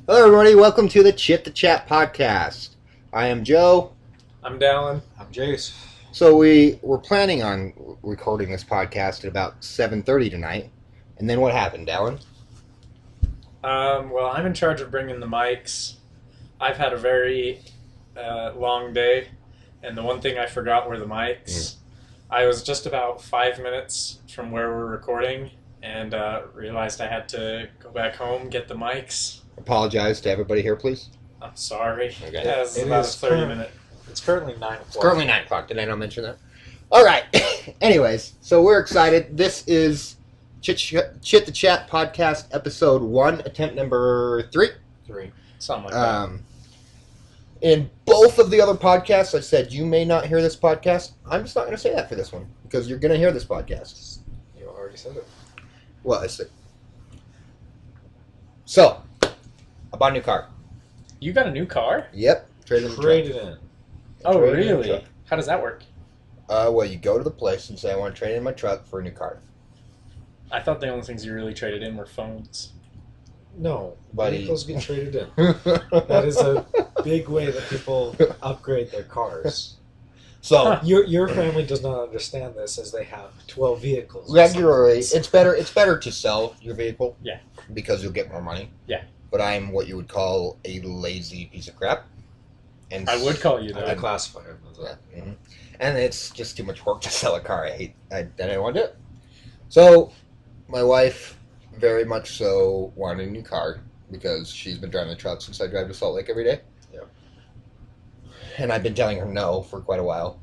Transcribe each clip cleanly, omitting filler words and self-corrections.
Hello, everybody. Welcome to the Chit the Chat podcast. I am Joe. I'm Dallin. I'm Jace. So we were planning on recording this podcast at about 7:30 tonight, and then what happened, Dallin? Well, I'm in charge of bringing the mics. I've had a very long day, and the one thing I forgot were the mics. I was just about 5 minutes from where we're recording, and realized I had to go back home, get the mics. Apologize to everybody here, please. I'm sorry. Okay. Yeah, it's It about a is 30-minute. It's currently 9 o'clock. It's currently 9 o'clock. Did I not mention that? All right. Anyways, so we're excited. This is Chit the Chat podcast, episode 1, attempt number 3. 3. Something like that. In both of the other podcasts, I said you may not hear this podcast. I'm just not going to say that for this one because you're going to hear this podcast. You already said it. Well, I see. So, I bought a new car. You got a new car? Yep. Traded in the truck. Traded in. Oh, Traded in the really? truck. How does that work? Well, you go to the place and say, I want to trade in my truck for a new car. I thought the only things you really traded in were phones. No, Buddy. vehicles get traded in. That is a big way that people upgrade their cars. So, Your family does not understand this as they have 12 vehicles. regularly, it's better to sell your vehicle. Yeah. Because you'll get more money. Yeah. But I'm what you would call a lazy piece of crap. And I would call you I that. classify them as Yeah. that. Mhm. And it's just too much work to sell a car. I didn't want to do it. So, my wife very much so wanted a new car because she's been driving the truck since I drive to Salt Lake every day. Yeah. And I've been telling her no for quite a while.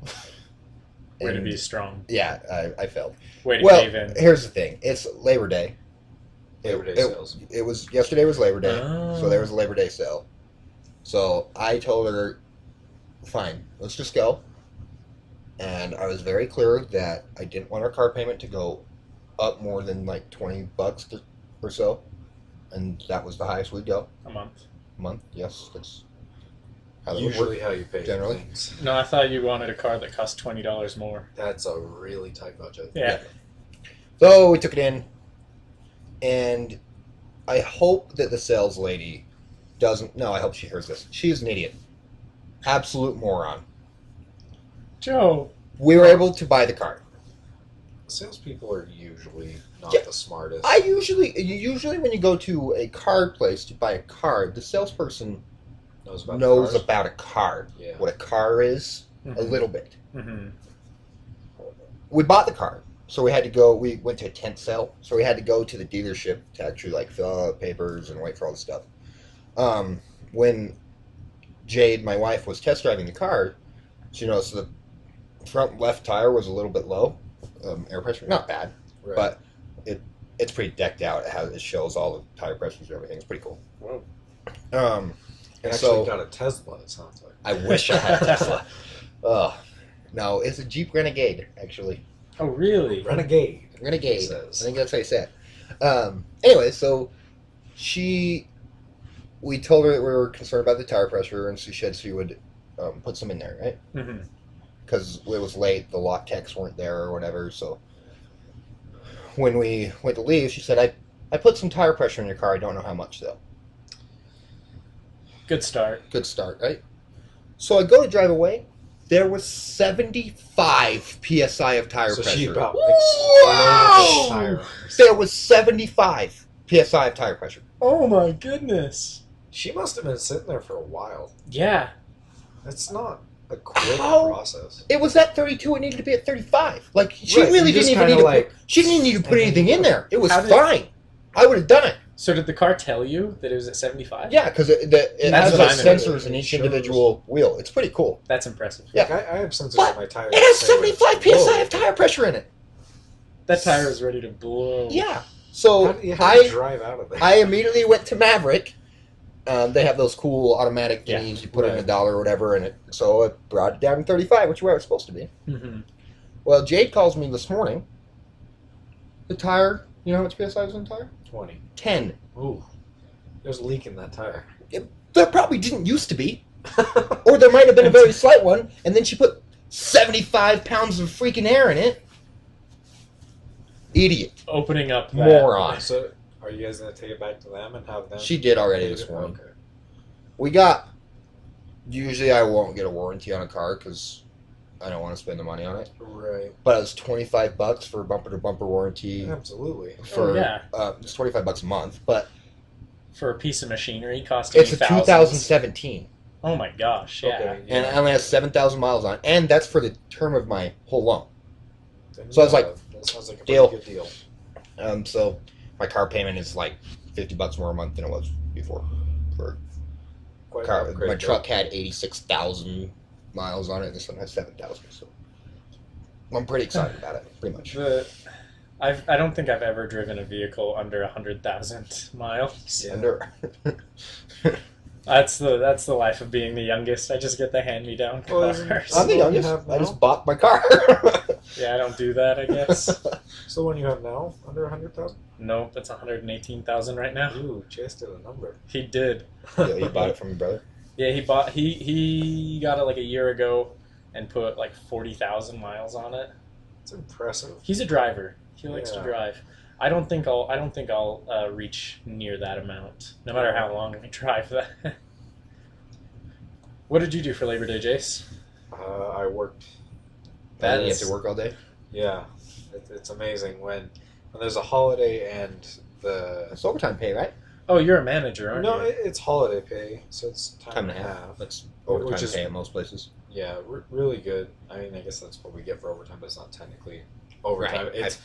Way to And, be strong. yeah, I failed. Way to Well, cave in. here's the thing. It's Labor Day. Labor Day It- sales. It was yesterday was Labor Day, Oh. so there was a Labor Day sale. So I told her, fine, let's just go. And I was very clear that I didn't want our car payment to go up more than like $20 or so, and that was the highest we'd go A month. a month. Yes, that's how that would Usually work. how you pay generally. for things. No, I thought you wanted a car that cost $20 more. That's a really tight budget. Yeah. So we took it in, and I hope that the sales lady doesn't. No, I hope she hears this. She is an idiot, absolute moron. Joe. We were able to buy the car. Salespeople are usually not Yeah. the smartest. Usually when you go to a car place to buy a car, the salesperson knows about knows the cars. about a car, Yeah. what a car is, a little bit. Mm-hmm. We bought the car, so we had to go. We went to a tent sale, so we had to go to the dealership to actually like fill out papers and wait for all the stuff. When Jade, my wife, was test driving the car, she noticed the front left tire was a little bit low, air pressure, not bad. Right. But it's pretty decked out. It shows all the tire pressures and everything. It's pretty cool. Whoa. And actually so got a Tesla, it sounds like. I wish I had a Tesla. No, it's a Jeep Renegade, actually. Oh, really? Renegade. Renegade. It says. I think that's how you say it. Anyway, so we told her that we were concerned about the tire pressure, and she said she would put some in there, right? Mm-hmm. Because it was late, the lock techs weren't there or whatever. So when we went to leave, she said, I put some tire pressure in your car. I don't know how much, though. Good start. Good start, right? So I go to drive away. There was 75 PSI of tire So pressure. she about Whoa! exploded tire. There was 75 PSI of tire pressure. Oh, my goodness. She must have been sitting there for a while. Yeah. That's not a quick How? process. It was at 32. It needed to be at 35. Like she Right, really you just didn't even kinda need to. like- She didn't need to put anything in there. It was How did- fine. I would have done it. So did the car tell you that it was at 75? Yeah, because it That's has what those I'm sensors in It each shows. individual wheel. It's pretty cool. That's impressive. Yeah. Like, I have sensors But on my tires. It has that say when 75 it's PSI low. of tire pressure in it. That tire is ready to blow. Yeah. So How do you I drive out of there? I immediately went to Maverick. They have those cool automatic Yeah, thingies. You put in right. $1 or whatever, and so it brought it down to 35, which is where it's supposed to be. Mm-hmm. Well, Jade calls me this morning. The tire, you know how much PSI is in the tire? 20. 10. Ooh. There's a leak in that tire. There probably didn't used to be. Or there might have been a very slight one, and then she put 75 pounds of freaking air in it. Idiot. Opening up that. Moron. So, are you guys going to take it back to them and have them? She did already take this it? morning. Okay. We got. Usually, I won't get a warranty on a car because I don't want to spend the money on it. Right. But it was $25 for bumper to bumper warranty. Absolutely. For yeah. It's $25 a month, but For a piece of machinery costing it's you a thousands. 2017, Oh my gosh, yeah. Okay. and it only has 7,000 miles on, it, and that's for the term of my whole loan. So I was like, that sounds like a deal. pretty good deal. So my car payment is like $50 more a month than it was before. For Quite car, an upgrade, my though. truck had 86,000 miles on it. This one has 7,000. So I'm pretty excited about it. Pretty much. I don't think I've ever driven a vehicle under 100,000 miles. Yeah. Under. That's the life of being the youngest. I just get the hand-me-down Well, cars. isn't- I'm the the one you youngest. have I now? just bought my car. Yeah, I don't do that, I guess. So the one you have now, under 100,000? Nope, it's 118,000 right now. Ooh, Chase did a number. He did. Yeah, you bought it from your brother. Yeah, he got it like a year ago and put like 40,000 miles on it. It's impressive. He's a driver. He likes to Yeah. drive. I don't think I'll reach near that amount, no matter how long I drive that. What did you do for Labor Day, Jace? I worked. That You have is- to work all day. Yeah, it's amazing when there's a holiday and the It's overtime pay, right? Oh, you're a manager, aren't no, you? it's holiday pay, so it's Time and a half. That's overtime Which is- pay at most places. Yeah, really good. I mean, I guess that's what we get for overtime, but it's not technically overtime. Right. It's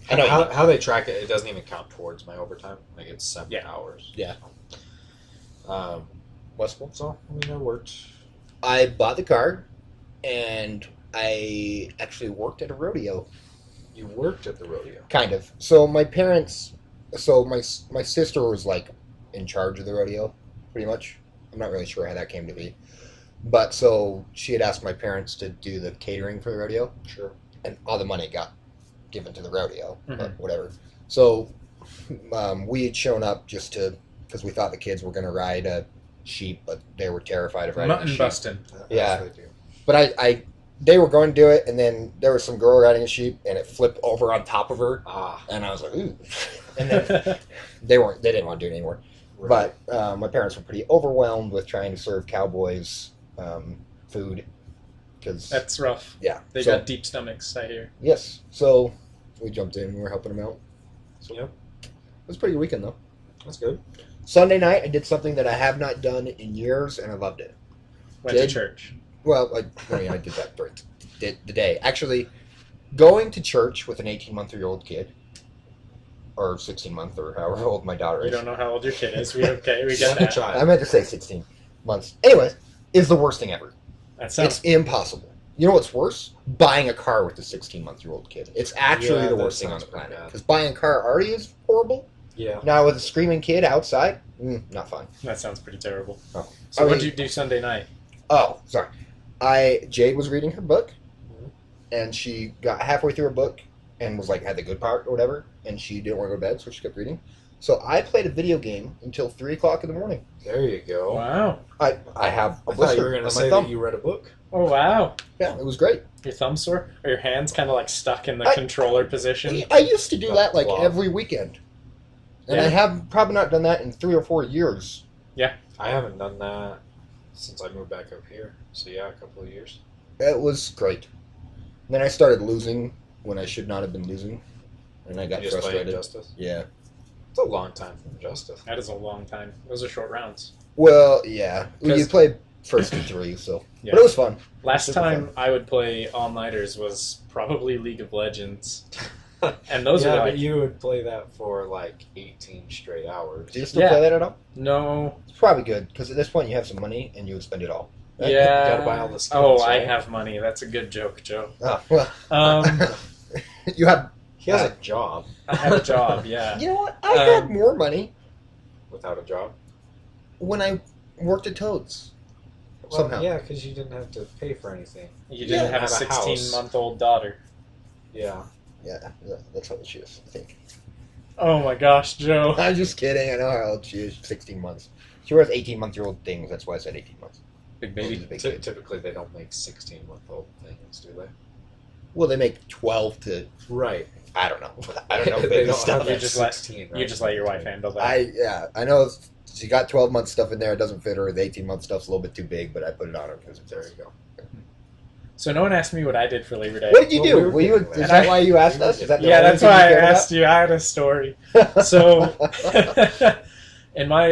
I know. how they track it. It doesn't even count towards my overtime. Like it's 7 Yeah. hours. Yeah. Westfall. So I mean, I worked. I bought the car, and I actually worked at a rodeo. You worked at the rodeo. Kind of. So my parents, so my sister was like in charge of the rodeo, pretty much. I'm not really sure how that came to be, but so she had asked my parents to do the catering for the rodeo, Sure. and all the money got given to the rodeo, but Mhm. whatever. So we had shown up just to because we thought the kids were going to ride a sheep, but they were terrified of riding a Mutton sheep. busting. Yeah. That's what they do. But they were going to do it, and then there was some girl riding a sheep, and it flipped over on top of her, Ah. and I was like, ooh. And then they didn't want to do it anymore. Right. But my parents were pretty overwhelmed with trying to serve cowboys food, because That's rough. yeah, They so, got deep stomachs, I hear. yes. So we jumped in, and we were helping them out. So Yep. it was a pretty good weekend though. That's good. Sunday night, I did something that I have not done in years, and I loved it. Went to Did- church. Well, I did that for the day. Actually, going to church with an 18-month-old kid, or 16-month, or however old my daughter We is. don't know how old your kid is. We get Just a that. child. I meant to say 16 months. Anyways, is the worst thing ever. That sounds. It's impossible. You know what's worse? Buying a car with a 16-month-old kid. It's actually Yeah, the that worst thing on sounds the pretty planet. bad. Because buying a car already is horrible. Yeah. Now with a screaming kid outside, not fun. That sounds pretty terrible. Oh. So I what mean- did you do Sunday night? Oh, sorry. Jade was reading her book, Mhm. and she got halfway through her book and was like, had the good part or whatever, and she didn't want to go to bed, so she kept reading. So I played a video game until 3 o'clock in the morning. There you go. Wow. I have a I thought blister you were going on to my say thumb. that you read a book. Oh wow. Yeah, it was great. Your thumb sore? Or your hands kind of like stuck in the I- controller position? I used to do that like Wow. every weekend, and I Yeah. have probably not done that in 3 or 4 years. I haven't done that since I moved back up here. So yeah, a couple of years. It was great. Then I started losing when I should not have been losing, and I got You just play frustrated. Injustice. Yeah. It's a long time for Injustice. That is a long time. Those are short rounds. Well, yeah. You 'Cause- played first to 3, so Yeah. but it was fun. Last Super time fun. I would play all nighters was probably League of Legends, and those yeah, are but like you would play that for like 18 straight hours. Do you still Yeah. play that at all? no. It's probably good because at this point you have some money and you would spend it all. Right? Yeah. You gotta buy all the skins, Oh, I right? have money. That's a good joke, Joe. Oh, well, Um, you have. He has a job I have a job. Yeah. You know what? I had Um, more money without a job. when I worked at Toads. Well, Somehow. yeah, because you didn't have to pay for anything. You Yeah, didn't have a have a house. 16-month-old daughter. Yeah. Yeah, that's how old she is. I think. Oh my gosh, Joe. I'm just kidding. I know how old she is. 16 months. She wears 18-month-old things. That's why I said 18 months. Big She's a baby. big kid. Typically, they don't make 16-month-old things, do they? Well, they make 12 to. Right. I don't know. I don't know They baby don't stuff. have You that just let- 16, You just let your wife handle that. I know She got 12-month stuff in there. It doesn't fit her. The 18-month stuff's a little bit too big, but I put it on her because it's there. You go. So no one asked me what I did for Labor Day. What did you Well, do? we were Were you, getting is there. that why you asked us? Is that the Yeah, only that's thing why I you cared about? asked you. I had a story. So, in my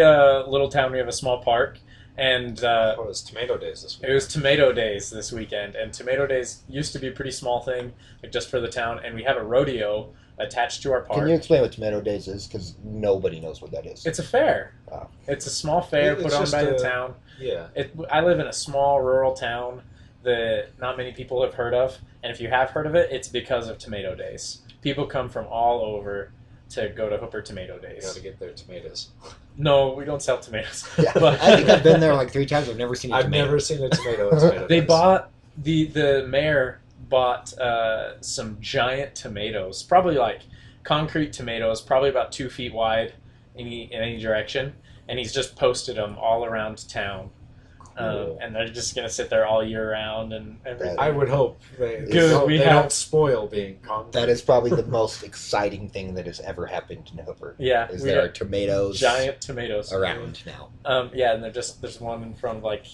little town, we have a small park, and Oh, it was Tomato Days this week. it was Tomato Days this weekend. And Tomato Days used to be a pretty small thing, like just for the town. And we have a rodeo attached to our park. Can you explain what Tomato Days is? Because nobody knows what that is. It's a fair. Oh. It's a small fair It's put on just by the a- town. Yeah. I live in a small rural town that not many people have heard of, and if you have heard of it, it's because of Tomato Days. People come from all over to go to Hooper Tomato You Days. got to get their tomatoes. No, we don't sell tomatoes. Yeah, But- I think I've been there like 3 times. I've never seen a I've tomato. never seen a tomato at Tomato They Days. bought the mayor bought some giant tomatoes, probably like concrete tomatoes, probably about 2 feet wide in any direction, and he's just posted them all around town. Cool. And they're just gonna sit there all year round and everything. I would hope they, Good, don't, we they have- don't spoil being concrete. That is probably the most exciting thing that has ever happened in Hooper. Yeah, Is we there are have tomatoes giant tomatoes around now. Yeah, and there's one in front of like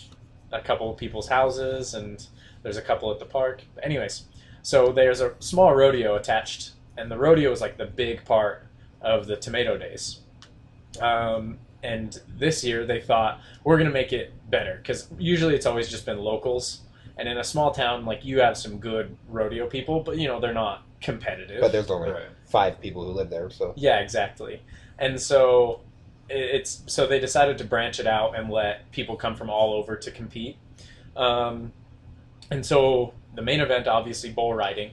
a couple of people's houses, and there's a couple at the park. Anyways, so there's a small rodeo attached, and the rodeo is like the big part of the Tomato Days. And this year they thought we're gonna make it better because usually it's always just been locals, and in a small town like you have some good rodeo people, but you know they're not competitive. But there's only Right. 5 people who live there, so Yeah, exactly. And so so they decided to branch it out and let people come from all over to compete. And so the main event, obviously, bull riding.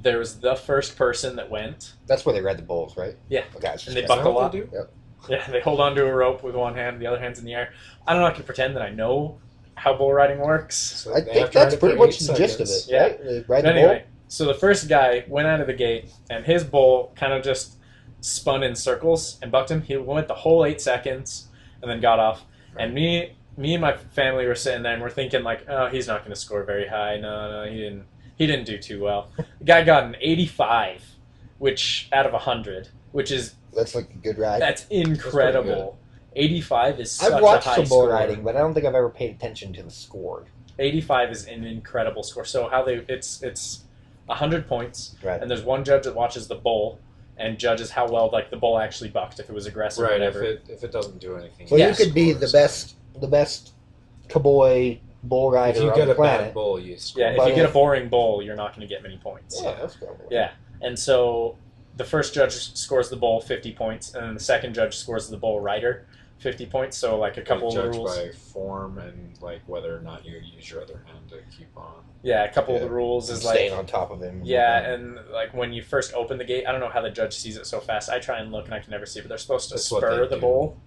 There was the first person that went. that's where they ride the bulls, right? Yeah. Okay. I was just And they Is guessing. that buckle what up. they do? Yeah, they hold onto a rope with one hand, the other hand's in the air. I'm not going to pretend that I know how bull riding works. So I they think have to ride that's it pretty for much 8 the gist of it, seconds. Yeah. right? They ride But the anyway, so the first guy went out of the gate, and his bull kind of just spun in circles and bucked him. He went the whole 8 seconds and then got off. And me and my family were sitting there and we're thinking like, oh, he's not going to score very high. No, he didn't do too well. The guy got an 85, which out of 100, which is bull. That's like a good ride. that's incredible. 85 is such I've watched a high some bull score. riding, but I don't think I've ever paid attention to the score. 85 is an incredible score. So how it's 100 points, Right. and there's one judge that watches the bull and judges how well like the bull actually bucked, if it was aggressive or Right, if whatever. it doesn't do anything. Well, Yeah. you could be the best cowboy bull rider If you on get the a bad planet. bull, you score. Yeah, if But you get a if- boring bull, you're not going to get many points. Yeah, that's cool. Yeah. And so the first judge scores the bull 50 points, and then the second judge scores the bull rider 50 points. So like a couple of judged rules. by form and like whether or not you use your other hand to keep on. Yeah, a couple of Yeah. the rules is Staying like on top of him. yeah, and like when you first open the gate, I don't know how the judge sees it so fast. I try and look and I can never see, but they're supposed to That's what spur they the do. bull,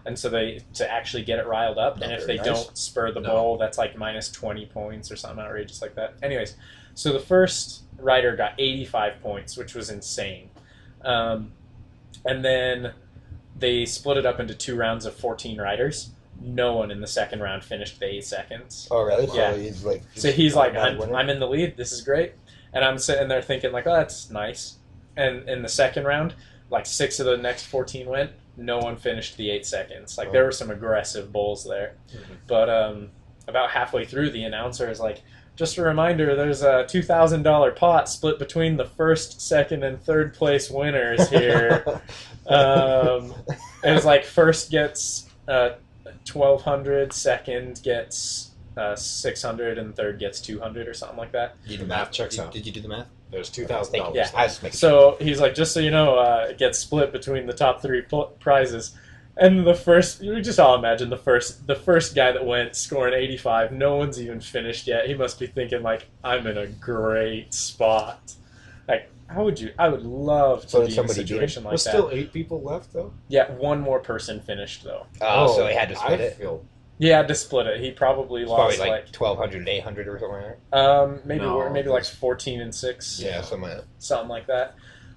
and so to actually get it riled up. Not And if very they nice. don't spur the No. bull, that's like minus 20 points or something outrageous like that. Anyways, so the first rider got 85 points, which was insane, and then they split it up into 2 rounds of 14 riders. No one in the second round finished the 8 seconds. Oh, really? Yeah. So he's like. So he's like, not a winner? I'm in the lead. This is great. And I'm sitting there thinking like, oh, that's nice. And in the second round, like 6 of the next 14 went. No one finished the 8 seconds. Like there were some aggressive bulls there. Mhm. But about halfway through, the announcer is like, just a reminder, there's a $2,000 pot split between the first, second, and third place winners here. It was like first gets 1,200, second gets 600, and third gets 200 or something like that. You The math checks out. Did you do the math? There's $2,000. Yeah. I was just making So he's like, just so you know, it gets split between the top 3 prizes. And the first, you just all imagine the first guy that went scoring 85. No one's even finished yet. He must be thinking like, I'm in a great spot. Like, how would you? I would love to So be did in a somebody beat him? situation like There's that. still 8 people left though. Yeah, one more person finished though. Oh, so he had to split I it. feel He had to split it. He probably It's lost probably like, like 1,200, 800 or something like that. maybe No, maybe like 14 and 6, Yeah, something like that. something like that.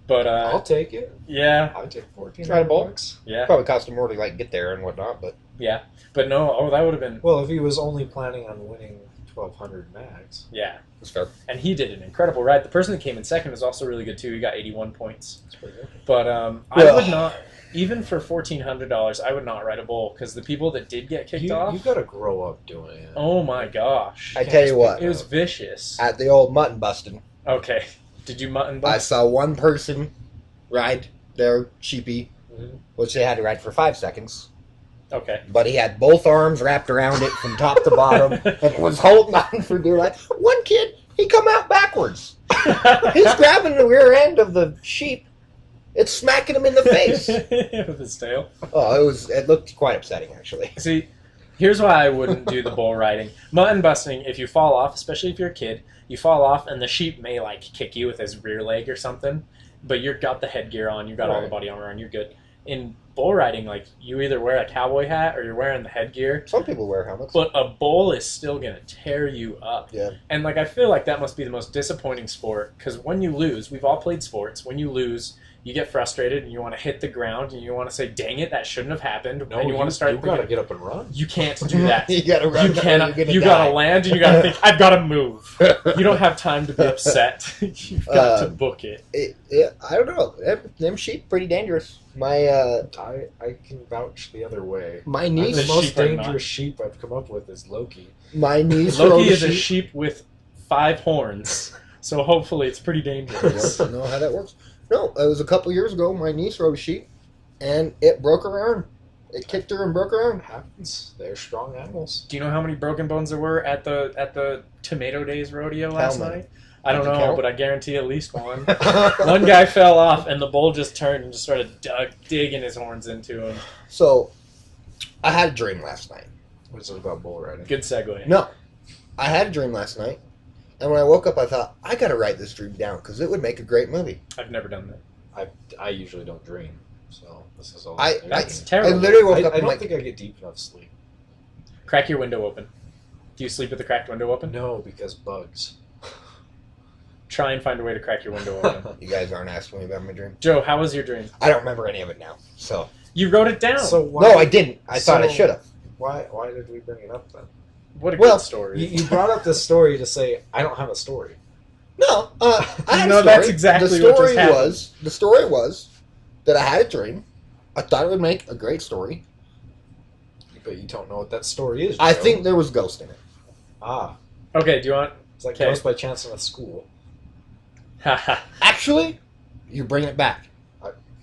But I'll take it. yeah, I'll take 14. Try to bowl. yeah, Probably cost him more to like get there and whatnot, but yeah. But no, oh, that would have been Well, if he was only planning on winning 1,200 max, yeah. it's fair. And he did an incredible ride. The person that came in second was also really good too. He got 81 points. that's pretty good. But I Well- would not. even for $1,400, I would not ride a bull because the people that did get kicked off. You gotta grow up doing it. Oh my gosh! I tell you what, It was vicious. at the old mutton busting, Okay, did you mutton I bust? saw one person ride their sheepy, Mhm. which they had to ride for 5 seconds. Okay. But he had both arms wrapped around it from top to bottom and was holding on for dear life. One kid, he come out backwards. He's grabbing the rear end of the sheep. It's smacking him in the face. With his tail. Oh, it looked quite upsetting, actually. See, here's why I wouldn't do the bull riding. Mutton busting, if you fall off, especially if you're a kid, you fall off and the sheep may like kick you with his rear leg or something, but you've got the headgear on, you've got all the Right. body armor on, you're good. In bull riding, like you either wear a cowboy hat or you're wearing the headgear, Some people wear helmets. but a bull is still gonna tear you up. Yeah. And like I feel like that must be the most disappointing sport because when you lose, we've all played sports. When you lose, you get frustrated and you want to hit the ground and you want to say, "Dang it, that shouldn't have happened." No, and you want to start. You gotta thinking, get up and run. you can't do that. You gotta run. You or cannot. you're gonna You die. gotta land and you gotta think. I've got to move. You don't have time to be upset. You've got to book it. I don't know. Them sheep pretty dangerous. My I can vouch the other way. my The niece The most sheep are dangerous not. sheep I've come up with is Loki. my niece rode Loki a is a sheep. sheep with 5 horns, so hopefully it's pretty dangerous. I don't know how that works. No, it was a couple years ago. My niece rode a sheep, and it broke her arm. It kicked her and broke her arm. It happens. They're strong animals. Do you know how many broken bones there were at the Tomato Days rodeo last many? night? I don't Did you know, count? but I guarantee at least one. One guy fell off, and the bull just turned and just started digging his horns into him. So, I had a dream last night. What is it about bull riding? Good segue. No, I had a dream last night, and when I woke up, I thought I got to write this dream down because it would make a great movie. I've never done that. I usually don't dream, so this is all. That's I terrible. literally woke up I and don't like, think I get deep enough sleep. Crack your window open. Do you sleep with the cracked window open? No, because bugs. Try and find a way to crack your window open. you guys aren't asking me about my dream. Joe, how was your dream? I don't remember any of it now. So You wrote it down. So why, no, I didn't. I thought I so- should have. Why did we bring it up then? What a Well, good story. You brought up this story to say I don't have a story. No, I had No, a story. that's exactly the what story just happened. was. The story was that I had a dream. I thought it would make a great story. But you don't know what that story is. I Joe. think there was ghost in it. Okay, do you want... It's like Okay. Ghost by Chance in a school. Haha. Actually, you're bringing it back.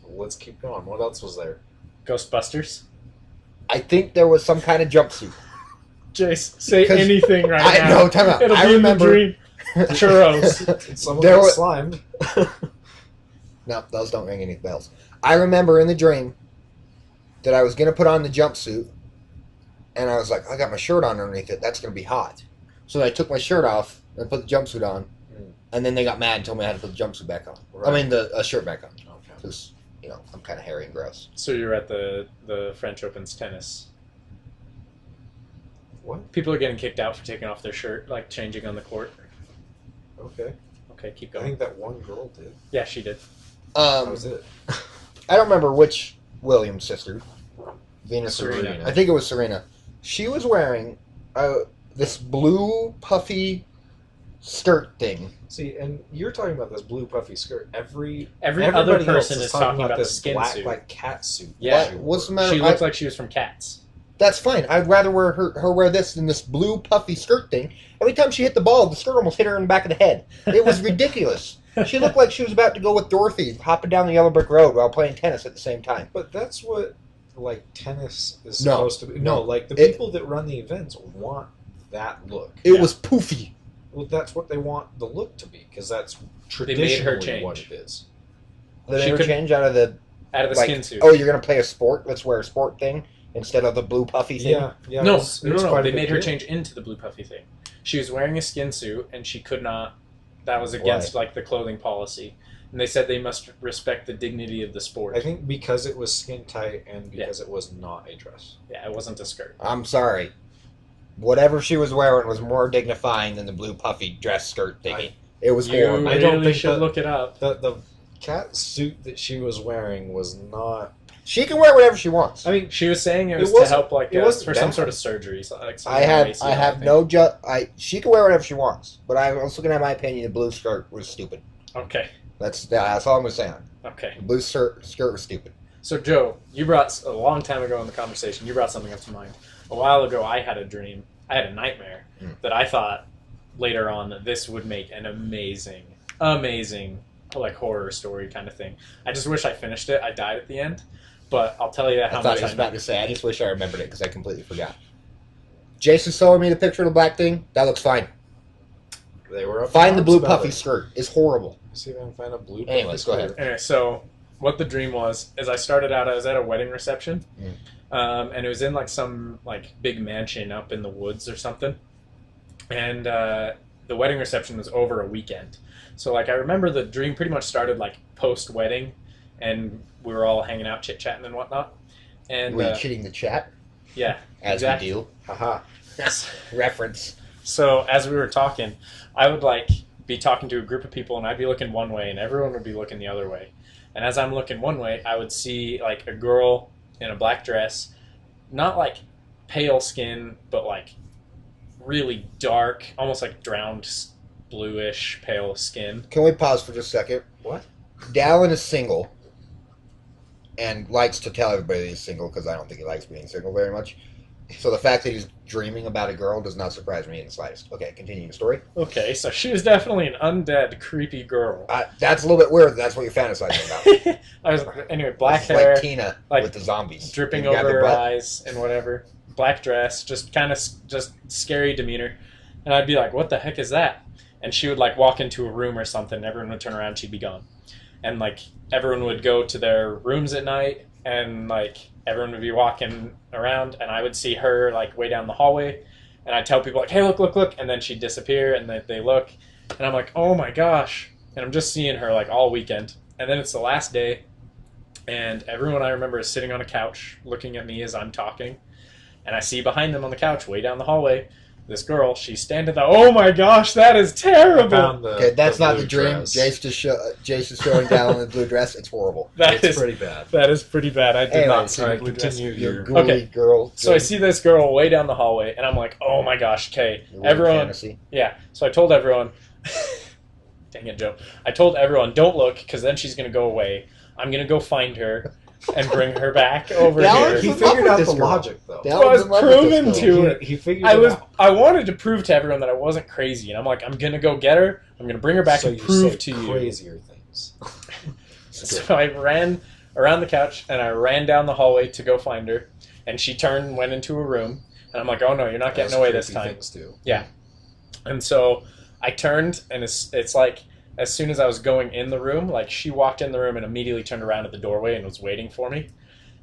Let's keep going. What else was there? Ghostbusters? I think there was some kind of jumpsuit. Jace, say 'Cause anything right I now. know. Time out. It'll I be remember. in the dream. Churros. Someone There got was- slimed. No, those don't ring any bells. I remember in the dream that I was going to put on the jumpsuit, and I was like, I got my shirt on underneath it. That's going to be hot. So I took my shirt off and put the jumpsuit on, and then they got mad and told me I had to put the jumpsuit back on. I Right. mean, the shirt back on. Okay. Because, I'm kind of hairy and gross. So you're at the French Open's tennis. What? People are getting kicked out for taking off their shirt, like changing on the court. Okay. Okay, keep I going. think that one girl did. Yeah, she did. That was it. I don't remember which Williams sister. Venus or Serena. Serena. I think it was Serena. She was wearing this blue puffy skirt thing. See, and you're talking about this blue puffy skirt. Every Everybody other else person is talking about the this skin black, suit. like cat suit. Yeah. What's the matter? She looked like she was from Cats. That's fine. I'd rather wear her wear this than this blue puffy skirt thing. Every time she hit the ball, the skirt almost hit her in the back of the head. It was ridiculous. She looked like she was about to go with Dorothy, hopping down the yellow brick road while playing tennis at the same time. But that's what like tennis is No. supposed to be. No, like the It- people that run the events want that look. It Yeah. was poofy. Well, that's what they want the look to be because that's They made her traditionally what change. it is. Did they She ever could- change out of the Out of the like, skin suit. oh, you're gonna play a sport? Let's wear a sport thing instead of the blue puffy thing. Yeah, yeah. No, it's no. quite a They big made her deal. change into the blue puffy thing. She was wearing a skin suit, and she could not. That was against like the clothing policy, and they said they must respect the dignity of the sport. I think because it was skin tight and because it was not a dress. Yeah, it wasn't a skirt. I'm sorry. Whatever she was wearing was more dignifying than the blue puffy dress skirt thingy. It was You horrible. I don't really think should that- look it up. The cat suit that she was wearing was not. She can wear whatever she wants. I mean, She was saying it It was to wasn't- help, like, it wasn't for some bad. sort of surgery. So, like I have no she can wear whatever she wants, but I was looking at my opinion. The blue skirt was stupid. Okay, That's all I'm gonna say on it. okay. The blue skirt was stupid. So, Joe, you brought, a long time ago in the conversation, you brought something up to mind. A while ago, I had a dream. I had a nightmare that I thought later on that this would make an amazing, like, horror story kind of thing. I just wish I finished it. I died at the end. But I'll tell you how I thought much he was I about to say, I just wish I remembered it because I completely forgot. Jason's showing me the picture of the black thing. That looks fine. They were up Find in the arms blue about puffy it. skirt. It's horrible. See if I can find a blue. Anyways, puffy go ahead. skirt. Anyway, so what the dream was is I started out, I was at a wedding reception, and it was in like some like big mansion up in the woods or something, and the wedding reception was over a weekend. So like I remember the dream pretty much started like post-wedding, and we were all hanging out, chit-chatting and whatnot. And Were you cheating the chat? yeah, As exactly. we do. Haha. Yes. Reference. So as we were talking, I would like be talking to a group of people, and I'd be looking one way, and everyone would be looking the other way. And as I'm looking one way, I would see like a girl in a black dress, not like pale skin, but like really dark, almost like drowned bluish pale skin. Can we pause for just a second? What? Dallin is single and likes to tell everybody he's single because I don't think he likes being single very much. So the fact that he's dreaming about a girl does not surprise me in the slightest. Okay, continue the story. Okay, so she was definitely an undead, creepy girl. That's a little bit weird. That's what you're fantasizing about. I was anyway, black It's hair, like Tina like, with the zombies. dripping You grab over their her butt. eyes and whatever. Black dress, just kind of just scary demeanor. And I'd be like, what the heck is that? And she would like walk into a room or something, and everyone would turn around and she'd be gone. And like everyone would go to their rooms at night, and like everyone would be walking around, and I would see her like way down the hallway, and I'd tell people like, hey, look, look, look, and then she'd disappear, and they look, and I'm like, oh my gosh. And I'm just seeing her like all weekend. And then it's the last day, and everyone I remember is sitting on a couch looking at me as I'm talking, and I see behind them on the couch way down the hallway this girl. She's standing there. Oh my gosh, that is I terrible. found the, Okay, that's not blue the dream. dress. Jace is showing Dallin in the blue dress. It's horrible. That It's is pretty bad. that is pretty bad. I did Anyway, not see All the right, blue dress. continue Your your. ghouly Okay. girl. So I see this girl way down the hallway, and I'm like, oh my gosh, okay. Your weird Everyone, fantasy. yeah. So I told everyone, dang it, Joe. I told everyone, don't look, because then she's going to go away. I'm going to go find her and bring her back over Dallin, He here. in love figured with out this the girl. logic though. Dallin's Well, I was in love with this proven girl. to- He figured I it was. out. I wanted to prove to everyone that I wasn't crazy, and I'm like, I'm gonna go get her. I'm gonna bring her back So and you prove say to you. crazier things. So I ran around the couch and I ran down the hallway to go find her, and she turned and went into a room, and I'm like, oh no, you're not getting As away this creepy time. Things do. And so I turned, and it's like as soon as I was going in the room, like she walked in the room and immediately turned around at the doorway and was waiting for me.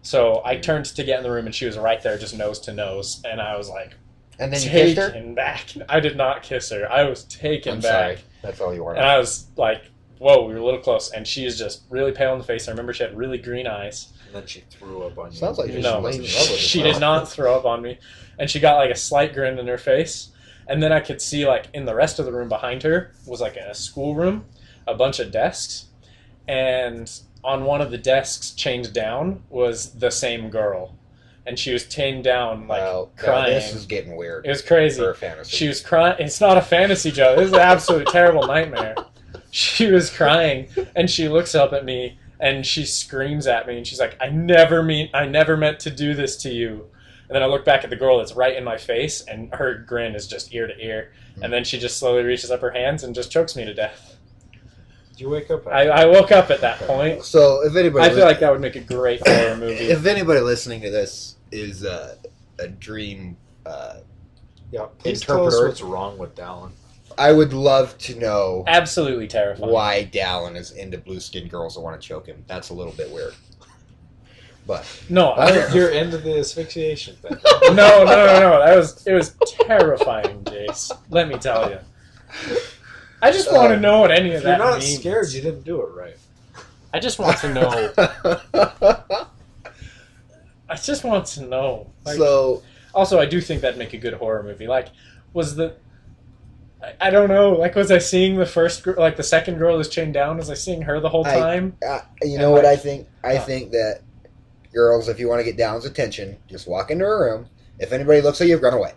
So I turned to get in the room, and she was right there, just nose to nose, and I was like, And then you kissed her? taken back. I did not kiss her. I was taken I'm back. sorry. That's all you wanted. And I was like, whoa, we were a little close. And she is just really pale in the face. I remember she had really green eyes. And then she threw up on you. Sounds like You she's No, in love with she this did girl. not throw up on me. And she got like a slight grin in her face. And then I could see like in the rest of the room behind her was like a schoolroom, a bunch of desks. And on one of the desks chained down was the same girl. And she was chained down like Well, now crying. this is getting weird It was crazy. for a fantasy. She was crying. It's not a fantasy, Joe. This is an absolute terrible nightmare. She was crying, and she looks up at me, and she screams at me, and she's like, I never meant to do this to you. And then I look back at the girl that's right in my face, and her grin is just ear to ear. And then she just slowly reaches up her hands and just chokes me to death. Did you wake up? I woke up at that point. So if anybody, I feel like that would make a great horror movie. if anybody listening to this is a dream, Yeah, please tell us interpreter. what's wrong with Dallin. I would love to know Absolutely terrifying. why Dallin is into blue skinned girls that want to choke him. That's a little bit weird. But No, You're into the asphyxiation thing. no. It was terrifying, Jace. Let me tell you. I just want to know what any of If you're that not means. scared, you didn't do it right. I just want to know. I just want to know. Like, so also, I do think that'd make a good horror movie. Like, I don't know. Like, was I seeing the second girl that's chained down? Was I seeing her the whole time? you know what I think? I think that girls, if you want to get Dallин's attention, just walk into her room. If anybody looks at you, run away,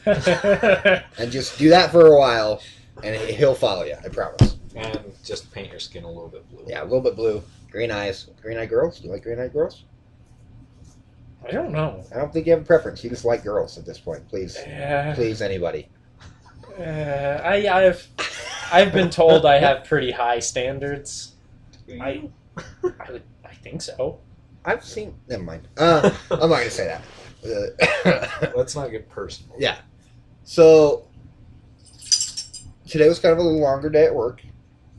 and just do that for a while, and he'll follow you. I promise. And just paint your skin a little bit blue. Yeah, a little bit blue, green eyes, green eyed girls. Do you like green eyed girls? I don't know. I don't think you have a preference. You just like girls at this point. Please, please, anybody. I've been told I have pretty high standards. I think so. I've seen. Never mind. I'm not gonna say that. Let's not get personal. Yeah. So today was kind of a little longer day at work.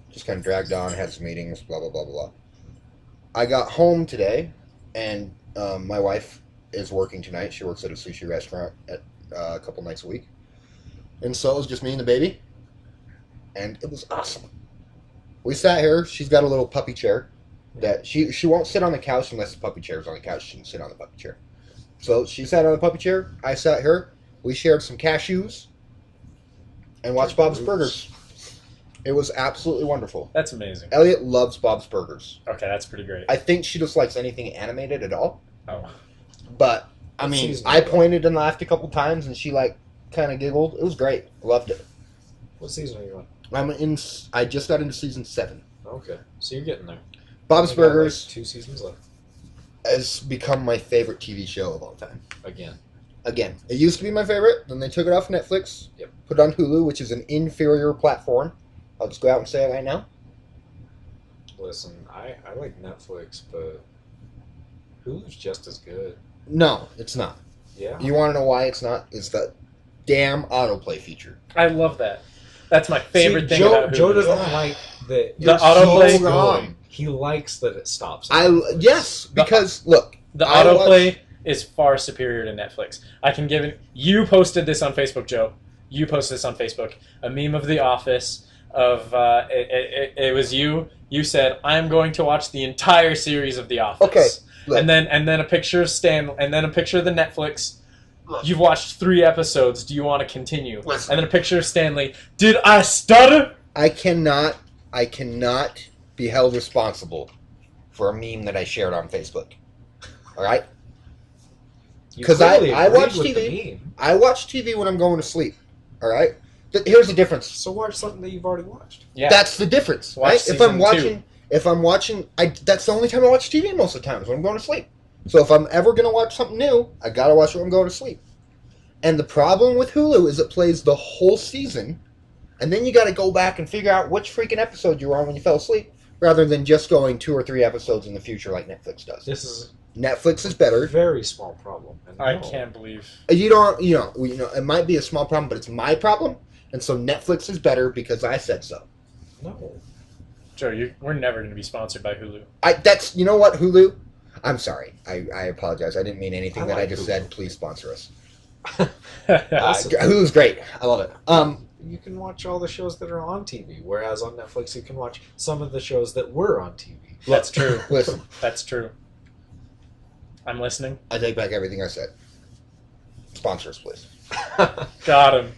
Just kind of dragged on, had some meetings, blah blah blah blah blah. I got home today, and my wife is working tonight. She works at a sushi restaurant at a couple nights a week, and so it was just me and the baby, and it was awesome. We sat here. She's got a little puppy chair that she won't sit on the couch unless the puppy chair is on the couch. She can sit on the puppy chair. So she sat on the puppy chair. I sat here. We shared some cashews and watched Bob's Burgers. It was absolutely wonderful. That's amazing. Elliot loves Bob's Burgers. Okay, that's pretty great. I think she just likes anything animated at all. Oh. But, I What mean, season I is it? pointed and laughed a couple times, and she, kind of giggled. It was great. Loved it. What season are you on? I just got into season 7. Okay, so you're getting there. Bob's Only got, Burgers 2 seasons left. has become my favorite TV show of all time. Again, It used to be my favorite, then they took it off Netflix, Yep. put it on Hulu, which is an inferior platform. I'll just go out and say it right now. listen, I like Netflix, but Hulu's just as good. No, it's not. Yeah. You want to know why it's not? It's the damn autoplay feature. I love that. That's my favorite thing Joe, about Hulu. Joe doesn't like that. The autoplay- It's going. He likes that it stops. Yes, because look, The I autoplay is far superior to Netflix. I can give it. You posted this on Facebook, Joe. You posted this on Facebook. A meme of The Office. It was you. You said, "I'm going to watch the entire series of The Office." Okay, look. and then a picture of Stan, and then a picture of the Netflix. Look. You've watched 3 episodes. Do you want to continue? Listen. And then a picture of Stanley. Did I stutter? I cannot be held responsible for a meme that I shared on Facebook. All right, You 'Cause clearly I agreed watch with TV. the meme. I watch TV when I'm going to sleep. All right, here's the difference. So watch something that you've already watched. Yeah. That's the difference, Watch right? If season I'm 2. watching, that's the only time I watch TV most of the time is when I'm going to sleep. So if I'm ever going to watch something new, I got to watch it when I'm going to sleep. And the problem with Hulu is it plays the whole season, and then you got to go back and figure out which freaking episode you were on when you fell asleep, rather than just going 2 or 3 episodes in the future like Netflix does. This is Netflix is a better. very small problem. And I no. can't believe. You know, it might be a small problem, but it's my problem, and so Netflix is better because I said so. No. Joe, we're never going to be sponsored by Hulu. You know what, Hulu? I'm sorry. I apologize. I didn't mean anything I that I like just Hulu. said. Please sponsor us. Also- Hulu's great. I love it. You can watch all the shows that are on TV, whereas on Netflix you can watch some of the shows that were on TV. That's true. Listen, That's true. I'm listening. I take back everything I said. Sponsor us, please. Got him.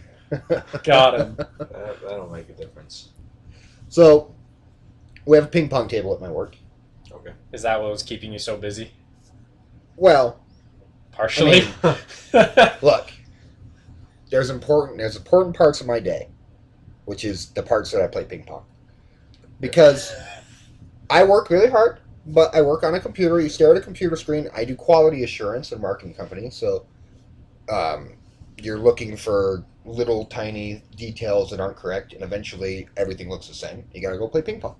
Got him. That'll make a difference. So, we have a ping pong table at my work. Okay. Is that what was keeping you so busy? Well, Partially. look, there's important parts of my day, which is the parts that I play ping pong, because I work really hard, but I work on a computer. You stare at a computer screen. I do quality assurance at a marketing company, so you're looking for little tiny details that aren't correct, and eventually everything looks the same. You gotta go play ping pong.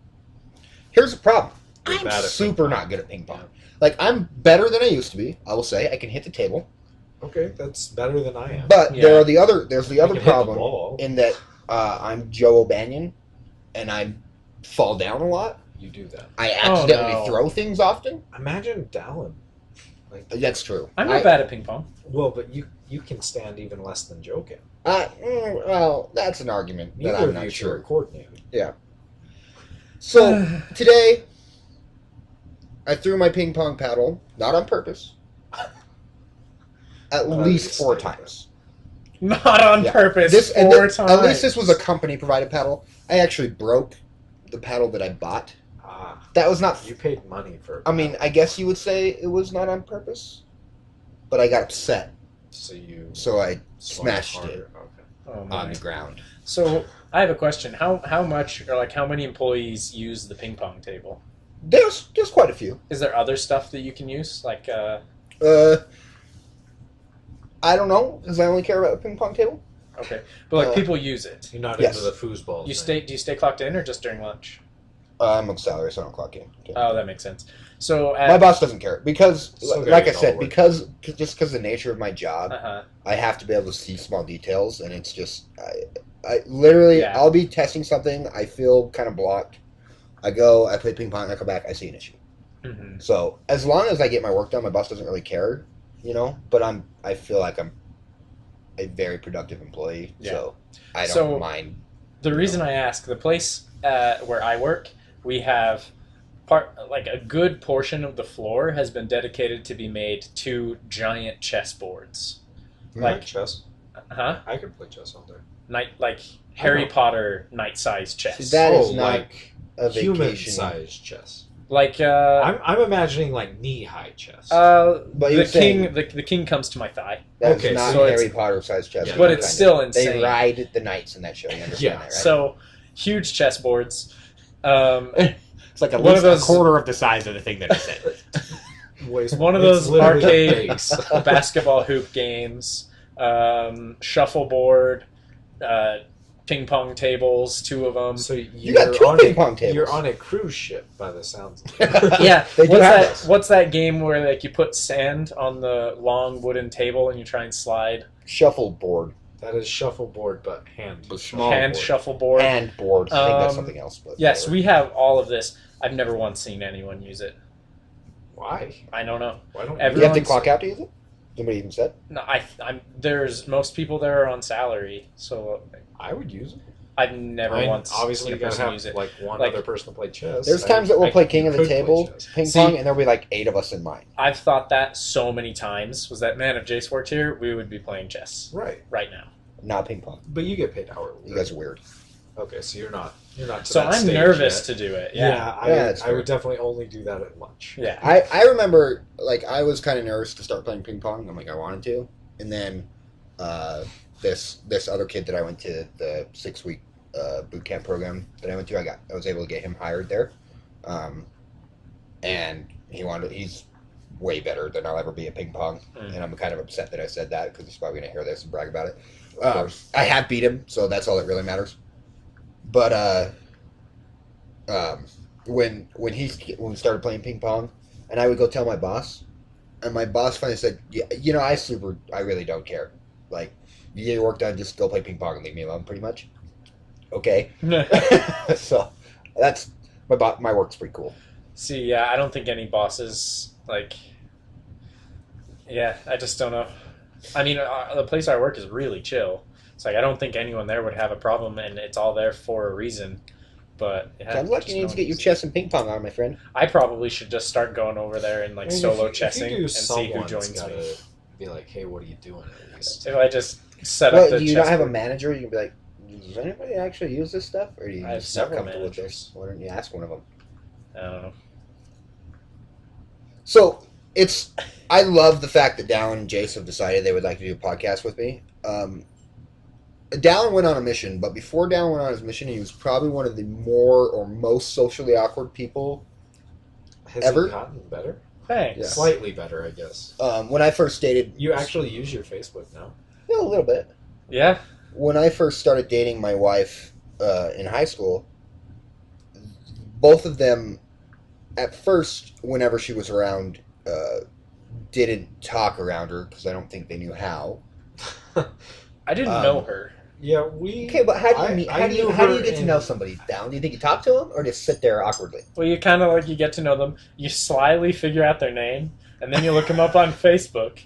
Here's the problem. You're I'm bad at super ping pong. not good at ping pong. Like, I'm better than I used to be. I will say I can hit the table, Okay, that's better than I am. but Yeah. there's the I other can hit the problem ball. in that I'm Joe O'Banion, and I fall down a lot. You do that. I accidentally no. throw things often. Imagine Dallin. That's true. I'm not bad at ping pong. Well, but you can stand even less than Joe can. Well, that's an argument that Neither I'm of not you sure. are coordinated. So today, I threw my ping pong paddle, not on purpose, at least 4 times. Not on Yeah. purpose. And Four times. At least this was a company provided paddle. I actually broke the paddle that I bought. Ah, That was not. you paid money for it. I mean, I guess you would say it was not on purpose, but I got upset, So you so I swung smashed harder. it Okay. Oh, on my. the ground. So I have a question. How much or how many employees use the ping pong table? There's quite a few. Is there other stuff that you can use? I don't know, because I only care about a ping pong table. Okay, but like Uh, people use it. You're not Yes. into the foosball. You thing. do you stay clocked in or just during lunch? I'm on salary, so I don't clock in. Oh, that makes sense. So My boss doesn't care because, Still gotta like I get all said, the work. because of the nature of my job, uh-huh. I have to be able to see small details, and it's just I literally Yeah. I'll be testing something, I feel kind of blocked. I go, I play ping pong, I come back, I see an issue. hmm So as long as I get my work done, my boss doesn't really care, But I feel like I'm a very productive employee, Yeah. so I don't So- mind. The reason I ask, the place where I work, we have like a good portion of the floor has been dedicated to be made to giant chessboards. Like Like, chess. huh? I could play chess all day. Like Harry know. Potter night-sized chess. See, that is not like a vacation. human-sized chess. Like I'm imagining like knee-high chess. But the you're king, saying- the king comes to my thigh, That's Okay, not so Harry it's- Potter sized chess. Yeah, but no, it's kind still They insane. ride the knights in that show. You understand Yeah, that, right? So huge chessboards. It's like at One least of those- a quarter of the size of the thing that I said. One of It's those literally the arcade base. basketball hoop games, shuffleboard, ping pong tables, 2 of them. So You got 2 ping pong tables. You're on a cruise ship, by the sounds of it. Yeah, They do what's have that? those. What's that game where like you put sand on the long wooden table and you try and slide? Shuffleboard, That is shuffleboard, but hand. But small. Hand board. shuffleboard. hand board. I think that's Um, something else. But Yes, whatever. we have all of this. I've never once seen anyone use it. Why? I don't know. Why don't Do you have to everyone's- clock out to use it? Somebody even said. No, I'm. There's most people there are on salary, so I would use it. I've never I mean, once obviously seen you a gotta person have use it. like one Like- other person to play chess. There's times that we'll play King of the could play Table, chess. ping See- pong, and there'll be like 8 of us in mine. I've thought that so many times. Was that man if Jace worked here, we would be playing chess Right, right now. Not ping pong. but you get paid hourly. You guys are weird. Okay, so you're not. To So that I'm stage nervous yet. to do it. Yeah, Yeah. I, Yeah, would, that's I fair. would definitely only do that at lunch. Yeah. I remember, like, I was kind of nervous to start playing ping pong. I'm like, I wanted to. And then this other kid that I went to the 6-week boot camp program that I went to, I was able to get him hired there. And he's way better than I'll ever be at ping pong. Mm. And I'm kind of upset that I said that because he's probably going to hear this and brag about it. Of course. I have beat him, so that's all that really matters. But when we started playing ping pong, and I would go tell my boss, and my boss finally said, "Yeah, I really don't care. Like, you get your work done, just go play ping pong and leave me alone." Pretty much. Okay. So that's my work's pretty cool. See, yeah, I don't think any bosses like. Yeah, I just don't know. I mean, the place I work is really chill. It's like I don't think anyone there would have a problem, and it's all there for a reason. But yeah, Sounds like just you need no to get one your uses chess and ping pong on, my friend. it. I probably should just start going over there and like I mean, solo if chessing you do, and see who someone's joins gotta me. Be like, hey, what are you doing at least? If I just set Well, up the do you not have a chessboard- manager? You can be like, does anybody actually use this stuff, or do you I have just not several comfortable with managers. this? Why don't you ask one of them? I don't know. So I love the fact that Dallin and Jace have decided they would like to do a podcast with me. Dallin went on a mission, but before Dallin went on his mission, he was probably one of the most socially awkward people. Has Ever? it gotten better? Thanks. Yeah. Slightly better, I guess. When I first dated, You actually use your Facebook now. yeah, a little bit. Yeah. When I first started dating my wife in high school, both of them, at first, whenever she was around, didn't talk around her because I don't think they knew how. I didn't Um, know her. Yeah, we. Okay, but how do you I- meet? I How do you knew how do you her get to in- know somebody? Down? Do you think you talk to them or just sit there awkwardly? Well, you kind of like you get to know them. You slyly figure out their name, and then you look them up on Facebook.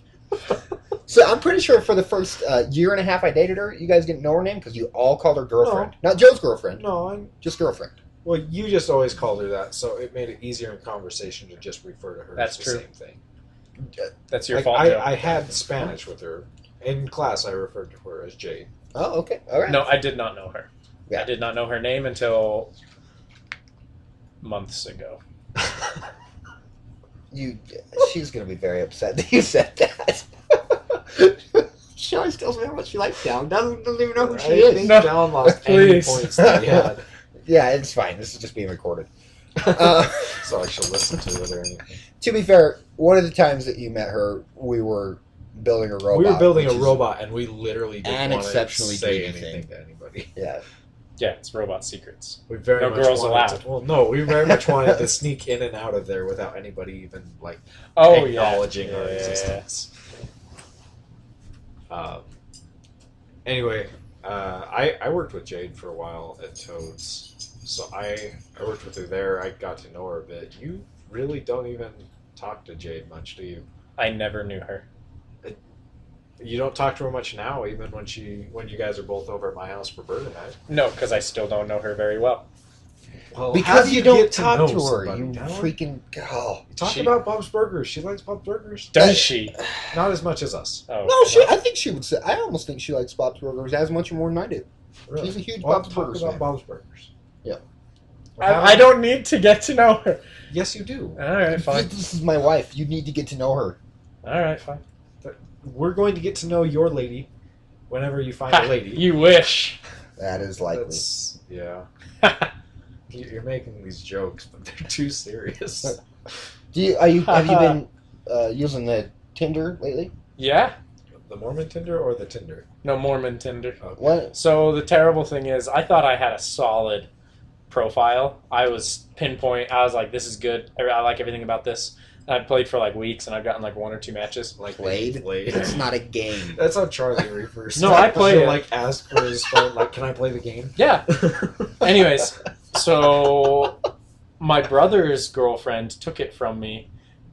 So I'm pretty sure for the first year and a half I dated her, you guys didn't know her name because you all called her girlfriend, not Joe's girlfriend, No, I. just girlfriend. Well, you just always called her that, so it made it easier in conversation to just refer to her That's as the true. same thing. That's your Like, fault. Joe. I had Spanish with her. In class, I referred to her as Jade. Oh, okay, all right. No, I did not know her. Yeah. I did not know her name until months ago. She's gonna be very upset that you said that. She always tells me how much she likes Down. Doesn't even know who she I is. think No, Dallin lost any please. points that he had. Yeah, it's fine. This is just being recorded. So I should listen to it or anything. To be fair, one of the times that you met her, we were building a robot. We were building a which is- robot, and we literally didn't want to unexceptionally say dreamy anything thing. to anybody. Yeah. Yeah, it's robot secrets. We very No much girls wanted allowed. To, well, no, we very much wanted to sneak in and out of there without anybody even like Oh, acknowledging yeah. our Yeah. existence. Anyway, I worked with Jade for a while at Toads, so I worked with her there. I got to know her a bit. You really don't even talk to Jade much, do you? I never knew her. You don't talk to her much now, even when you guys are both over at my house for birthday night. No, because I still don't know her very well. Well, how Because do you don't get talk know to her. somebody, You Dylan? freaking. Oh. Talk She- about Bob's Burgers. She likes Bob's Burgers. Does she? Not as much as us. Oh, No, I think she would say. I almost think she likes Bob's Burgers as much or more than I do. Really? She's a huge Well, Bob's talk Burgers about fan. Bob's Burgers. Yeah. I don't need to get to know her. Yes, you do. All right, fine. This is my wife. You need to get to know her. All right, fine. We're going to get to know your lady whenever you find Ha, a lady. you wish. That is likely. That's, yeah. You're making these jokes, but they're too serious. Have you been using the Tinder lately? Yeah? The Mormon Tinder or the Tinder? No Mormon Tinder. Okay. What? So the terrible thing is, I thought I had a solid profile. I was pinpoint. I was like, this is good. I like everything about this. And I played for like weeks, and I've gotten like 1 or 2 matches. Like Played? Played. It's not a game. That's how Charlie refers. No, I play She'll, it. like ask for his phone. Like, can I play the game? Yeah. Anyways, so my brother's girlfriend took it from me,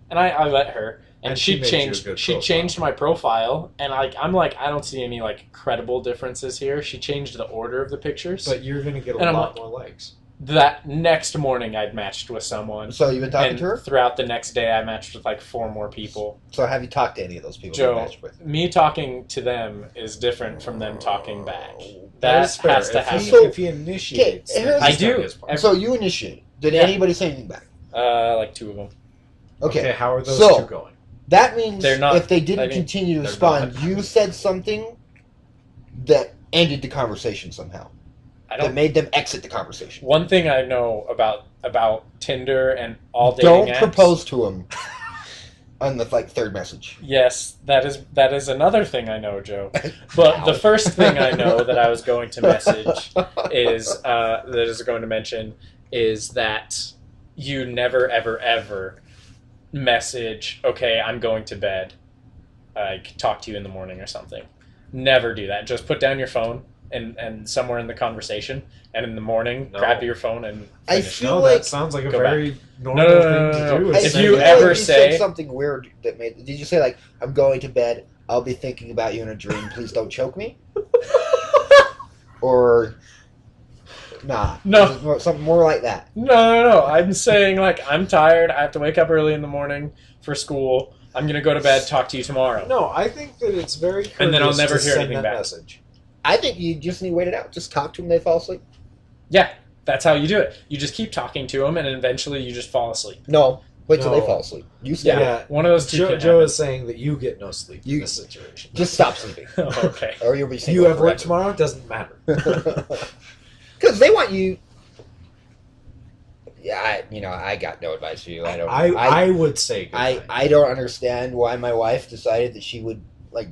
and I let her, and she she made you a changed. good She profile. changed my profile, and I'm like, I don't see any like credible differences here. She changed the order of the pictures. But you're gonna get a And I'm lot like- more likes. That next morning, I'd matched with someone. So you've been talking And to her? throughout the next day, I matched with like 4 more people. So have you talked to any of those people Joe, you matched with? me talking to them is different from them talking back. That is fair. has to if happen. He, So- if he initiates, Okay, then I he's done do. his part. So you initiated. Did Yeah. anybody say anything back? Like 2 of them. Okay. How are those So- two going? That means They're not- if they didn't I mean, continue to they're respond, not. you said something that ended the conversation somehow. I That don't. made them exit the conversation. One thing I know about Tinder and all dating Don't apps. propose to him on the third message. Yes, that is another thing I know, Joe. But the first thing I know that I was going to message is mention is that you never ever ever message, okay, I'm going to bed. I could talk to you in the morning or something. Never do that. Just put down your phone and somewhere in the conversation, and in the morning, No. grab your phone and I finish. feel No, like that sounds like a Go very normal No, no, thing no, to no, do. no. is I If say you feel that. ever like say- said something weird that made. Did you say like I'm going to bed? I'll be thinking about you in a dream. Please don't choke me. Or nah. No. Is it something more like that. No. I'm saying, like, I'm tired. I have to wake up early in the morning for school. I'm going to go to bed, talk to you tomorrow. No, I think that it's very And then I'll courteous never to hear send anything that back. message. I think you just need to wait it out. Just talk to them. They fall asleep. Yeah, that's how you do it. You just keep talking to them, and eventually you just fall asleep. No. Wait till No. they fall asleep. You stay. Yeah, Yeah. one of those two Joe, can Joe happen. is saying that you get no sleep You- in this situation. Just stop sleeping, Okay. or you'll be You single have work forever. tomorrow? Doesn't matter. Because they want you. Yeah, I got no advice for you. I don't. I would say good night. I don't understand why my wife decided that she would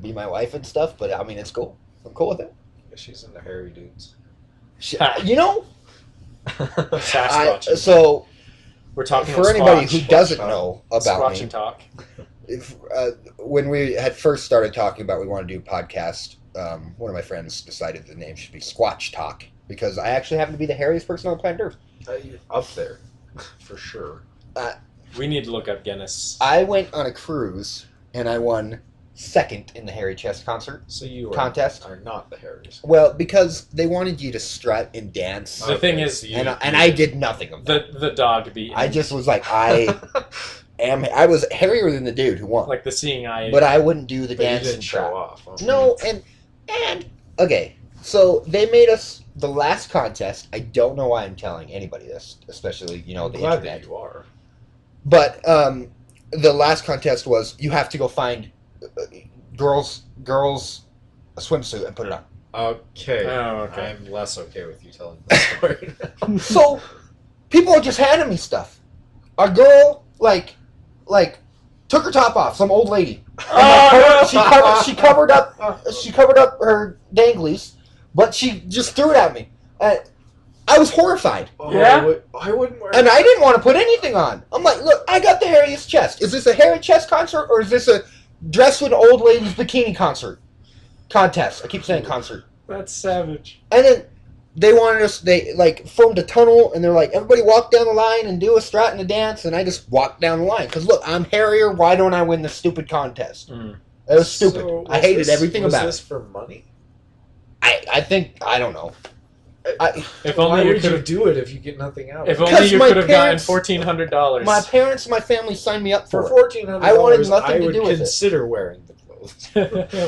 be my wife and stuff, but I mean it's cool. I'm cool with it. She's into hairy dudes. She, you know, Sasquatch. so We're talking for about anybody Squatch. who doesn't Squatch know about Squatch me, and talk. when we had first started talking about we want to do a podcast, one of my friends decided the name should be Squatch Talk because I actually happen to be the hairiest person on planet Earth. Up there, for sure. We need to look up Guinness. I went on a cruise and I won second in the hairy chest concert So you contest. are not the hairiest. Well, because they wanted you to strut and dance, The thing is, you- and I did nothing of that. the dog beat. I just was like, I was hairier than the dude who won, like the seeing eye. but I wouldn't do the But you dance didn't and show strut. off. Huh? No, and okay, so they made us the last contest. I don't know why I'm telling anybody this, especially I'm the glad internet. that you are. But the last contest was you have to go find girls a swimsuit and put it on. Okay. Oh, okay. I'm less okay with you telling the story. So People are just handing me stuff. A girl, like, took her top off. Some old lady. She covered up her danglies, but she just threw it at me. I was horrified, Oh, Yeah? I wouldn't wear. and I didn't want to put anything on. I'm like, look, I got the hairiest chest. Is this a hairy chest concert, or is this a dress with an old lady's bikini contest? I keep saying concert. That's savage. And then they wanted us. They like formed a tunnel, and they're like, everybody walk down the line and do a strut and a dance. And I just walked down the line because look, I'm hairier. Why don't I win this stupid contest? Mm. It was stupid. So, I hated everything about this it. for money? I think I don't know. If Why only you would you could. do it if you get nothing out If of it? only you my could have gotten parents- $1,400. My parents, my family signed me up For for it. $1,400, I wanted nothing I to would do with it. consider wearing the clothes.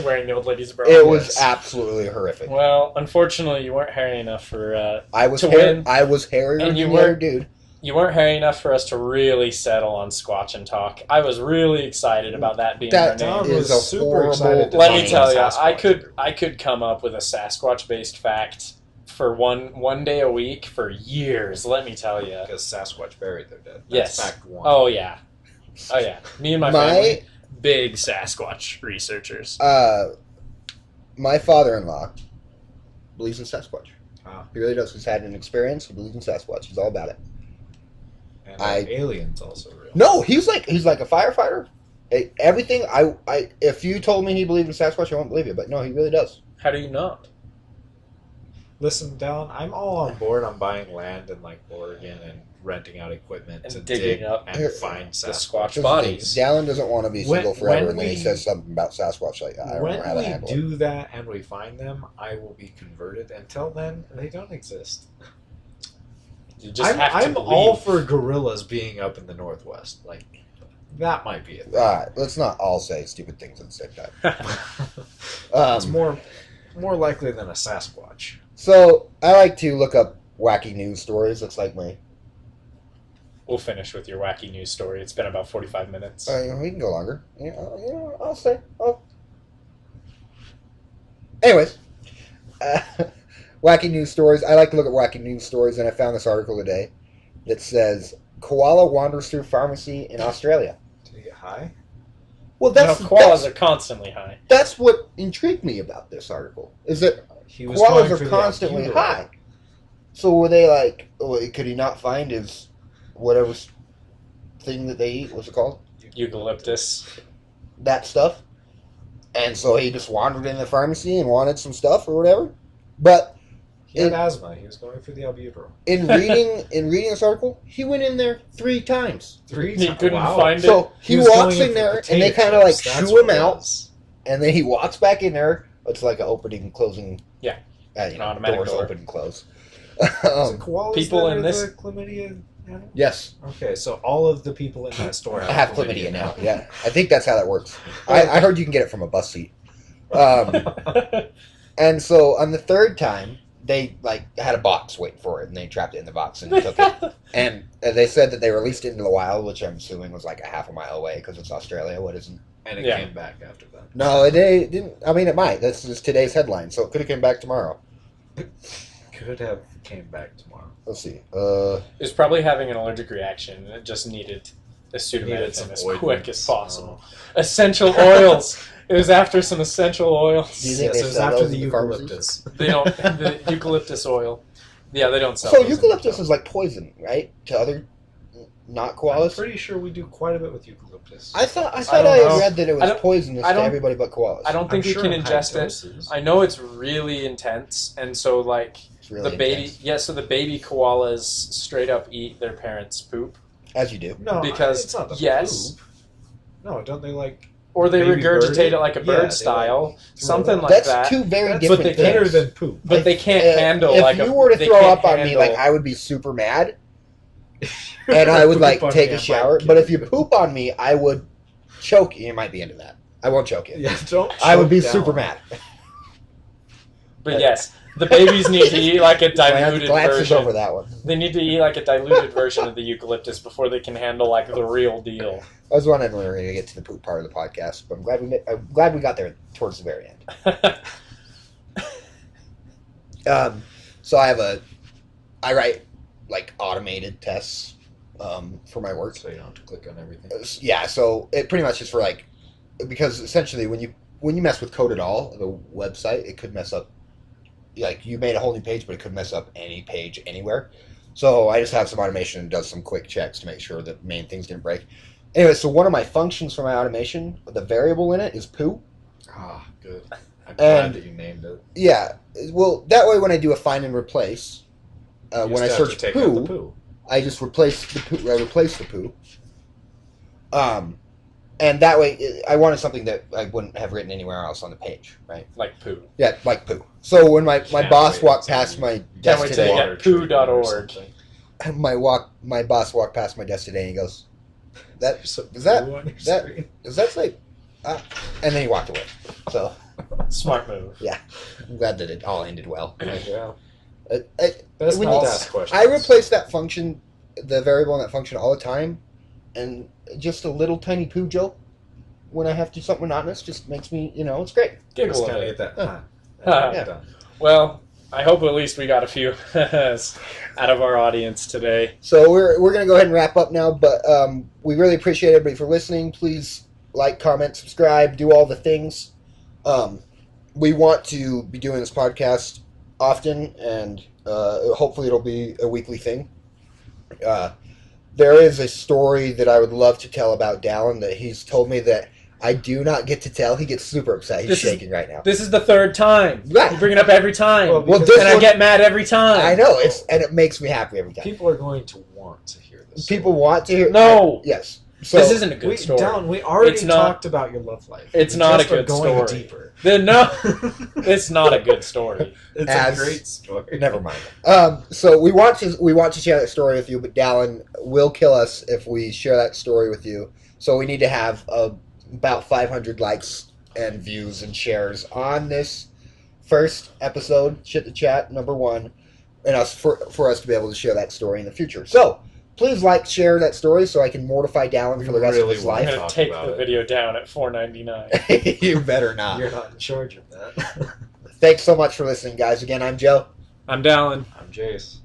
Wearing the old lady's bra. It was Yes. absolutely horrific. Well, unfortunately, you weren't hairy enough for. I was to hair, win. I was hairier And than you the other weren't- dude. You weren't hairy enough for us to really settle on Squatch and Talk. I was really excited about that being That our Don name. is was a super horrible excited to Let find me tell you, Sasquatch. I could come up with a Sasquatch-based fact for one day a week for years. Let me tell you. Because Sasquatch buried their dead. Yes. That's fact one. Oh yeah, oh yeah. Me and my My family, big Sasquatch researchers. my father-in-law believes in Sasquatch. Wow. He really does. He's had an experience. He believes in Sasquatch. He's all about it. And I- aliens also real. No, he's like a firefighter. Everything. If you told me he believed in Sasquatch, I won't believe you. But no, he really does. How do you not? Listen, Dallin, I'm all on board on buying land in like Oregon and renting out equipment And to digging dig up and Here- find the Sasquatch. Squatch bodies. Dallin doesn't want to be When- single forever, when and then he we- says something about Sasquatch. Like I don't know how to When handle we it. do that and we find them, I will be converted. Until then, they don't exist. You just have to I'm believe. all for gorillas being up in the Northwest. Like, that might be it. All right, let's not all say stupid things at the same time. It's more likely than a Sasquatch. So I like to look up wacky news stories. That's like my. We'll finish with your wacky news story. It's been about 45 minutes. We can go longer. I'll say. Anyways, wacky news stories. I like to look at wacky news stories, and I found this article today that says koala wanders through pharmacy in Australia. Did he get high? Well, No, that's koalas are constantly high. that's what intrigued me about this article. Is that He was going koalas for are the constantly albuterol. high. So were they like? Could he not find his whatever thing that they eat? What's it called? Eucalyptus. That stuff. And so he just wandered in the pharmacy and wanted some stuff or whatever. But He had asthma. He was going for the albuterol. in reading this article, he went in there 3 times. He couldn't find it. So he was walks going in for there and potato they kind of like chips. That's shoo him what it out, was. and then he walks back in there. It's like an opening and closing. Yeah. An automatic doors door. open and close. Is it koalas people that in are this- the chlamydia animal? Yes, Okay, so all of the people in that store I have have chlamydia now. Yeah, I think that's how that works. I heard you can get it from a bus seat. And so on the 3rd time, they like had a box waiting for it, and they trapped it in the box and took it. And they said that they released it into the wild, which I'm assuming was like a half a mile away because it's Australia. What isn't? And it Yeah. came back after that. No, they didn't. I mean, it might. That's just today's headline, so it could have came back tomorrow. Could have came back tomorrow. Let's see. It was probably having an allergic reaction, and it just needed Needed acetaminophen some as ointment. quick as possible. Essential oils. It was after some essential Do you oils. think Yes, they it was sell after those the in the pharmacies? eucalyptus. They don't. The eucalyptus oil. Yeah, they don't sell. So those in eucalyptus retail. is like poison, right? To other not I'm koalas. pretty sure we do quite a bit with eucalyptus. I thought don't I know. read that it I was don't- poisonous I to don't- everybody but koalas. I don't think I'm we sure can in high ingest it. doses. I know it's really intense, and so like It's really the baby. intense. Yeah, so the baby koalas straight up eat their parents' poop, As you do. No, because it's not the yes. poop. No, don't they like or they Baby bird? regurgitate it like a Yeah, bird they style, like throw something it like That's that. two very that's different they better things. than poop? But they can't handle if like you a. were to they throw can't up on me, handle- like I would be super mad, and I would like Poop on take me, a I shower. might But kill if you poop on me, I would choke you. You might be into that. I won't choke you. Yeah, don't. I would be choke super down. mad. But yes, the babies need to eat like a diluted Glances version. over that one. They need to eat like a diluted version of the eucalyptus before they can handle like the real deal. I was wondering when we were going to get to the poop part of the podcast, but I'm glad we got there towards the very end. So I write like like automated tests for my work. So you don't have to click on everything. Yeah, so it pretty much is for like, because essentially when you mess with code at all, the website, it could mess up. Like you made a whole new page, but it could mess up any page anywhere. So I just have some automation and does some quick checks to make sure that main things didn't break. Anyway, so one of my functions for my automation, the variable in it is poo. Ah, good. I'm And- glad that you named it. Yeah, well that way when I do a find and replace, You when I just have search to take out the poo, poo. I just replace the poo. I replace the poo. And that way, I wanted something that I wouldn't have written anywhere else on the page, right? Like poo. Yeah, like poo. So when my Can't boss wait walked until past you- my you desk wait till today, you get poo.org. my boss walked past my desk today and he goes, "That So is that- poo on your that- screen? does that say?" And then he walked away. So Smart move. I'm glad that it all ended well. Yeah. When Best not you- to ask questions. I replace that function, the variable in that function, all the time, and just a little tiny poo joke when I have to do something monotonous just makes me, it's great. Just Giggle kind a of bit. get that. Yeah. Done. Well, I hope at least we got a few out of our audience today. So we're gonna go ahead and wrap up now, but we really appreciate everybody for listening. Please like, comment, subscribe, do all the things. We want to be doing this podcast often, and hopefully it'll be a weekly thing. There is a story that I would love to tell about Dallin that he's told me that I do not get to tell. He gets super upset. He's This is- shaking right now. This is the third time. Right. You bring it up every time. Well, Well, because this and I one- get mad every time. I know and it makes me happy every time. people are going to want to hear this. People want to hear. No. Yes. So This isn't a good story. Down, we already It's not- talked about your love life. It's We not just a are good going story. Deeper. No, it's not a good story. It's As- a great story. Never mind. So we want to share that story with you, but Dallin will kill us if we share that story with you. So we need to have about 500 likes and views and shares on this first episode, Shit the Chat #1, and us for us to be able to share that story in the future. So please share that story so I can mortify Dallin for the rest of really his want I'm life. gonna Talk take about the it. video down at $4.99. You better not. You're not in charge of that. Thanks so much for listening, guys. Again, I'm Joe. I'm Dallin. I'm Jace.